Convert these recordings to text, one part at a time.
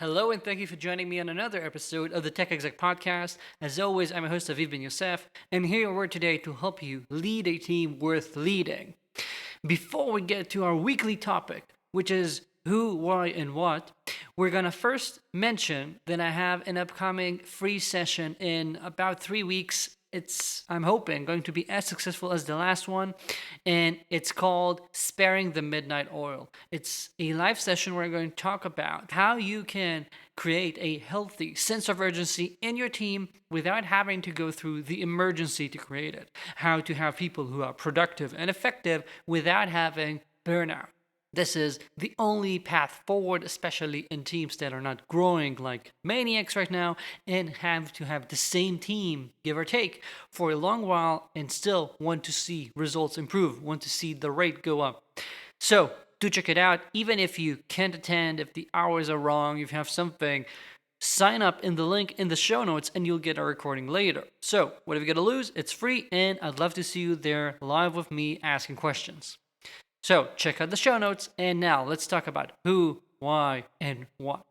Hello, and thank you for joining me on another episode of the Tech Exec podcast. As always, I'm your host, Aviv Ben-Yosef, and here we're today to help you lead a team worth leading. Before we get to our weekly topic, which is who, why, and what, we're going to first mention that I have an upcoming free session in about 3 weeks. It's, I'm hoping, going to be as successful as the last one, and it's called Sparing the Midnight Oil. It's a live session where I'm going to talk about how you can create a healthy sense of urgency in your team without having to go through the emergency to create it. How to have people who are productive and effective without having burnout. This is the only path forward, especially in teams that are not growing like maniacs right now and have to have the same team, give or take, for a long while and still want to see results improve, want to see the rate go up. So do check it out. Even if you can't attend, if the hours are wrong, if you have something, sign up in the link in the show notes and you'll get a recording later. So what have you got to lose? It's free and I'd love to see you there live with me asking questions. So check out the show notes, and now let's talk about who, why, and what.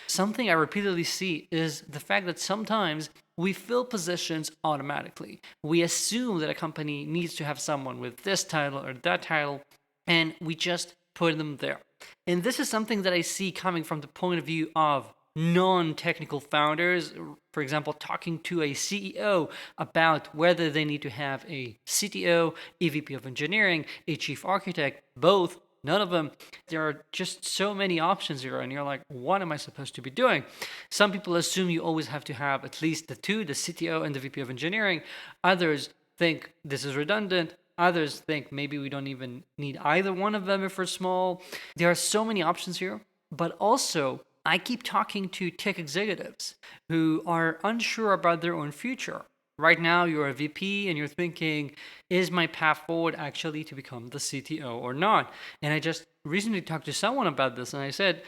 Something I repeatedly see is the fact that sometimes we fill positions automatically. We assume that a company needs to have someone with this title or that title, and we just put them there. And this is something that I see coming from the point of view of non-technical founders, for example, talking to a CEO about whether they need to have a CTO, a VP of engineering, a chief architect, both, none of them. There are just so many options here, and you're like, what am I supposed to be doing? Some people assume you always have to have at least the two, the CTO and the VP of engineering. Others think this is redundant. Others think maybe we don't even need either one of them if we're small. There are so many options here, but also I keep talking to tech executives who are unsure about their own future. Right now, you're a VP and you're thinking, is my path forward actually to become the CTO or not? And I just recently talked to someone about this and I said,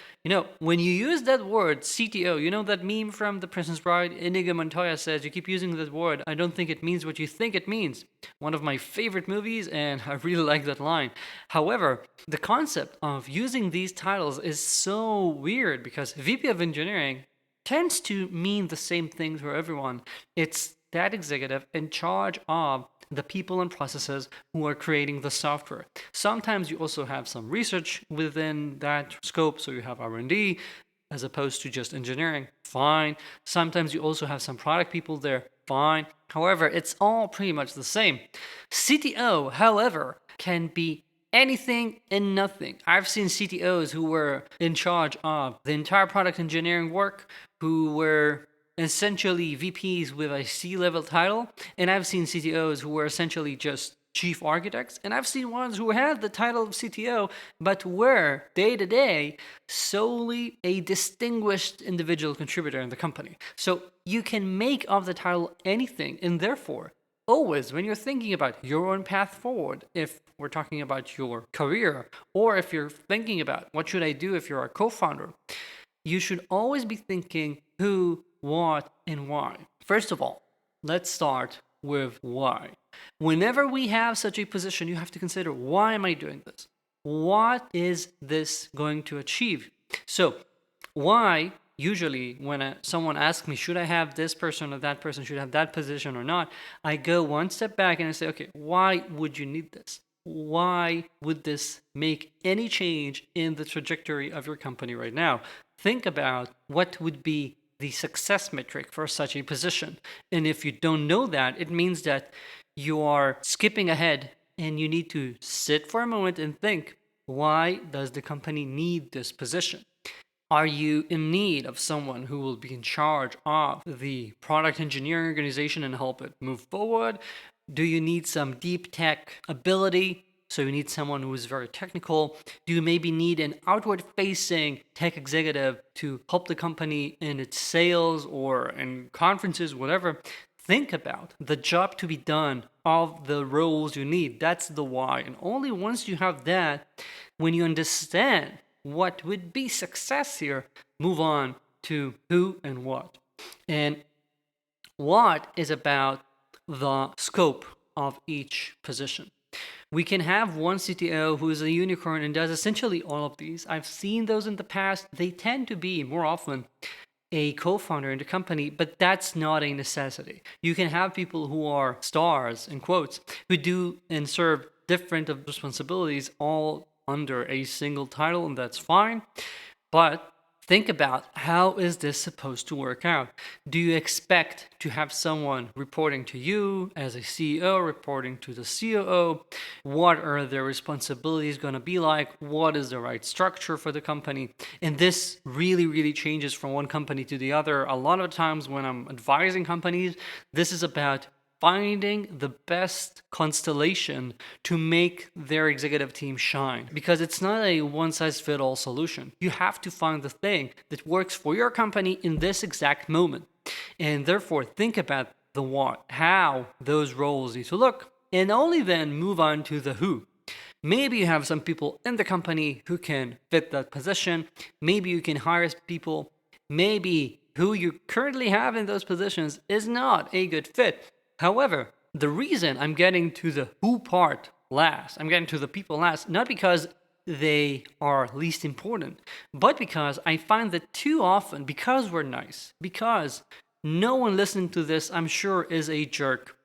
when you use that word CTO, that meme from The Princess Bride, Inigo Montoya says, you keep using that word, I don't think it means what you think it means. One of my favorite movies, and I really like that line. However, the concept of using these titles is so weird because VP of Engineering tends to mean the same thing for everyone. It's that executive in charge of the people and processes who are creating the software. Sometimes you also have some research within that scope, so you have R&D as opposed to just engineering. Fine. Sometimes you also have some product people there. Fine. However, it's all pretty much the same. CTO, however, can be anything and nothing. I've seen CTOs who were in charge of the entire product engineering work, who were essentially VPs with a C-level title, and I've seen CTOs who were essentially just chief architects, and I've seen ones who had the title of CTO, but were day-to-day solely a distinguished individual contributor in the company. So you can make of the title anything, and therefore, always when you're thinking about your own path forward, if we're talking about your career, or if you're thinking about what should I do if you're a co-founder, you should always be thinking who, what, and why. First of all, let's start with why. Whenever we have such a position, you have to consider, why am I doing this? What is this going to achieve? So, why, usually when someone asks me, should I have this person or that person, should I have that position or not, I go one step back and I say, okay, why would you need this? Why would this make any change in the trajectory of your company right now? Think about what would be the success metric for such a position. And if you don't know that, it means that you are skipping ahead and you need to sit for a moment and think, why does the company need this position? Are you in need of someone who will be in charge of the product engineering organization and help it move forward? Do you need some deep tech ability? So you need someone who is very technical. Do you maybe need an outward-facing tech executive to help the company in its sales or in conferences, whatever? Think about the job to be done of the roles you need. That's the why. And only once you have that, when you understand what would be success here, move on to who and what. And what is about the scope of each position. We can have one CTO who is a unicorn and does essentially all of these. I've seen those in the past. They tend to be more often a co-founder in the company, but that's not a necessity. You can have people who are stars, in quotes, who do and serve different responsibilities all under a single title, and that's fine. But think about, how is this supposed to work out? Do you expect to have someone reporting to you as a CEO, reporting to the COO? What are their responsibilities going to be like? What is the right structure for the company? And this really, really changes from one company to the other. A lot of times when I'm advising companies, this is about finding the best constellation to make their executive team shine, because it's not a one-size-fits-all solution. You have to find the thing that works for your company in this exact moment, and therefore think about the what, how those roles need to look, and only then move on to the who. Maybe you have some people in the company who can fit that position. Maybe you can hire people. Maybe who you currently have in those positions is not a good fit. However, the reason I'm getting to the who part last, I'm getting to the people last, not because they are least important, but because I find that too often, because we're nice, because no one listening to this, I'm sure, is a jerk,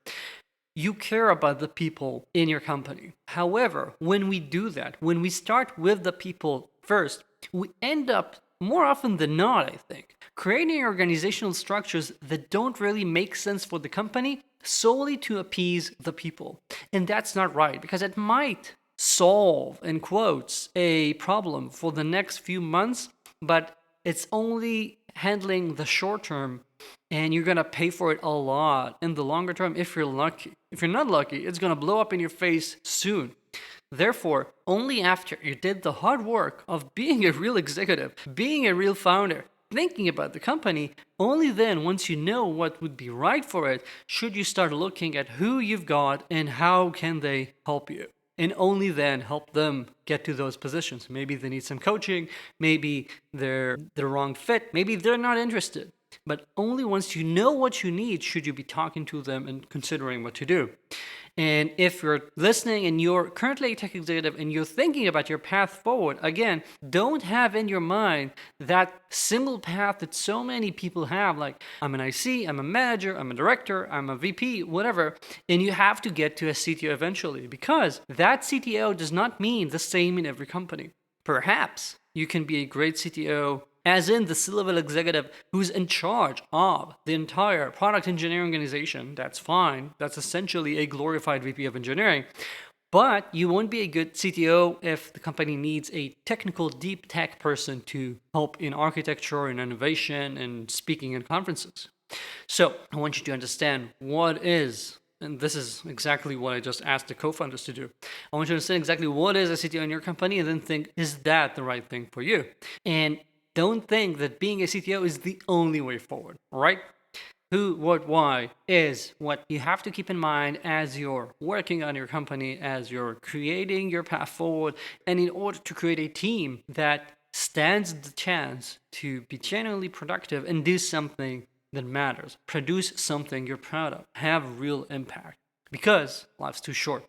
you care about the people in your company. However, when we do that, when we start with the people first, we end up more often than not, I think, creating organizational structures that don't really make sense for the company solely to appease the people. And that's not right, because it might solve, in quotes, a problem for the next few months, but it's only handling the short term, and you're going to pay for it a lot in the longer term if you're lucky. If you're not lucky, it's going to blow up in your face soon. Therefore, only after you did the hard work of being a real executive, being a real founder, thinking about the company, only then, once you know what would be right for it, should you start looking at who you've got and how can they help you. And only then help them get to those positions. Maybe they need some coaching, maybe they're the wrong fit, maybe they're not interested. But only once you know what you need should you be talking to them and considering what to do. And if you're listening and you're currently a tech executive and you're thinking about your path forward, again, don't have in your mind that single path that so many people have, like I'm an IC, I'm a manager, I'm a director, I'm a VP, whatever, and you have to get to a CTO eventually, because that CTO does not mean the same in every company. Perhaps you can be a great CTO, as in the C-level executive who's in charge of the entire product engineering organization. That's fine. That's essentially a glorified VP of engineering. But you won't be a good CTO if the company needs a technical, deep tech person to help in architecture and innovation and speaking in conferences. So I want you to understand what is, and this is exactly what I just asked the co-founders to do. I want you to understand exactly what is a CTO in your company, and then think, is that the right thing for you? And don't think that being a CTO is the only way forward, right? Who, what, why is what you have to keep in mind as you're working on your company, as you're creating your path forward, and in order to create a team that stands the chance to be genuinely productive and do something that matters, produce something you're proud of, have real impact, because life's too short.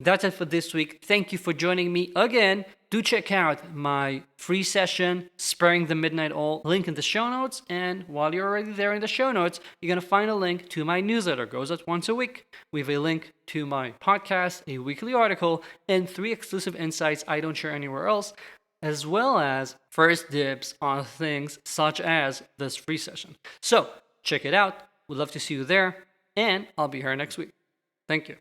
That's it for this week. Thank you for joining me again. Do check out my free session, Sparing the Midnight Oil, link in the show notes. And while you're already there in the show notes, you're going to find a link to my newsletter. Goes out once a week. We have a link to my podcast, a weekly article, and 3 exclusive insights I don't share anywhere else, as well as first dibs on things such as this free session. So check it out. We'd love to see you there, and I'll be here next week. Thank you.